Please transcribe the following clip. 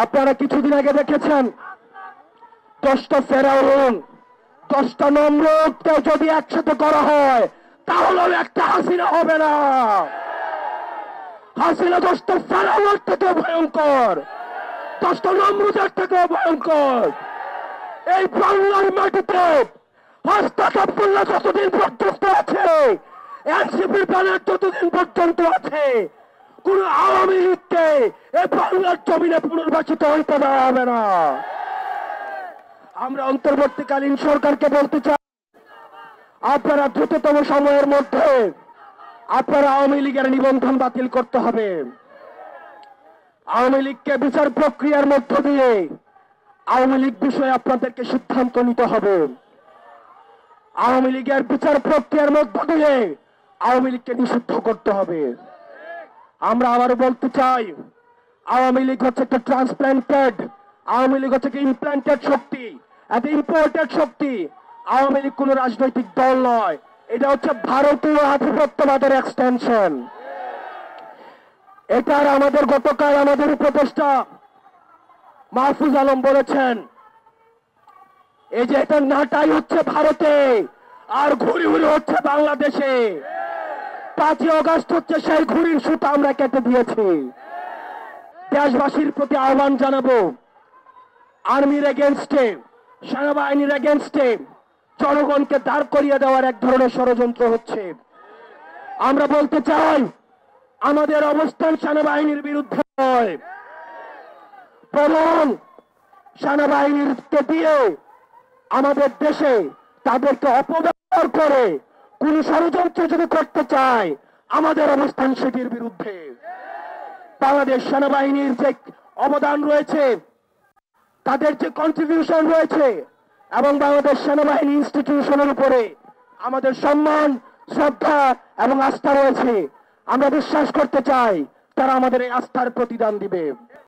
আপনারা কিছুদিন আগে দেখেছেন 10টা ফেরাউন 10টা নমরুদকে যদি একসাথে করা হয় তাহলে একটা হাসিনা হবে না। হাসিনা 10টা ফেরাউনের থেকে ভয়ঙ্কর, 10টা নমরুদের থেকে ভয়ঙ্কর। এই বাংলার মাটিতে হাসনাত আব্দুল্লাহ যতদিন পর্যন্ত আছে, এনসিপির ব্যানার যতদিন পর্যন্ত আছে, কোন আওয়ামী লীগকে এই বাংলার জমিনে পুনর্বাসিত হইতে দেওয়া হবে না। আমরা অন্তর্বর্তীকালীন সরকারকে বলতে চাই, আপনারা দ্রুততম সময়ের মধ্যে আপনারা আওয়ামী লীগের নিবন্ধন বাতিল করতে হবে। আওয়ামী লীগকে বিচার প্রক্রিয়ার মধ্য দিয়ে আওয়ামী লীগ বিষয়ে আপনাদেরকে সিদ্ধান্ত নিতে হবে। আওয়ামী লীগের বিচার প্রক্রিয়ার মধ্য দিয়ে আওয়ামী লীগকে নিষিদ্ধ করতে হবে। আমরা আবারও বলতে চাই, আওয়ামী লীগ হচ্ছে একটা ট্রান্সপ্ল্যান্টেড, আওয়ামী লীগ হচ্ছে একটা ইমপ্ল্যান্টেড শক্তি, একটা ইম্পোর্টেড শক্তি। আওয়ামী লীগ কোন রাজনৈতিক দল নয়, এটা হচ্ছে ভারতীয় আধিপত্যবাদের এক্সটেনশন। এটার আমাদের গতকাল আমাদের উপদেষ্টা মাহফুজ আলম বলেছেন, এই যে এটা নাটাই হচ্ছে ভারতে আর ঘুরি ঘুরি হচ্ছে বাংলাদেশে। 5ই আগস্ট হচ্ছে সেই ঘুরির সুতা আমরা কেটে দিয়েছি। দেশবাসীর প্রতি আহ্বান জানাবো, আর্মির এগেনস্টে, সেনাবাহিনীর এগেনস্টে জনগণকে দাঁড় করিয়ে দেওয়ার এক ধরনের ষড়যন্ত্র হচ্ছে। আমরা বলতে চাই, আমাদের অবস্থান সেনাবাহিনীর বিরুদ্ধে নয়, বরং সেনাবাহিনীকে দিয়ে আমাদের দেশে তাদেরকে অপব্যবহার করে কোন ষড়যন্ত্র যদি করতে চায়, আমাদের অবস্থান সেটির বিরুদ্ধে। বাংলাদেশ সেনাবাহিনীর যে অবদান রয়েছে, তাদের যে কন্ট্রিবিউশন রয়েছে, এবং বাংলাদেশ সেনাবাহিনী ইনস্টিটিউশনের উপরে আমাদের সম্মান, শ্রদ্ধা এবং আস্থা রয়েছে। আমরা বিশ্বাস করতে চাই তারা আমাদের এই আস্থার প্রতিদান দিবে।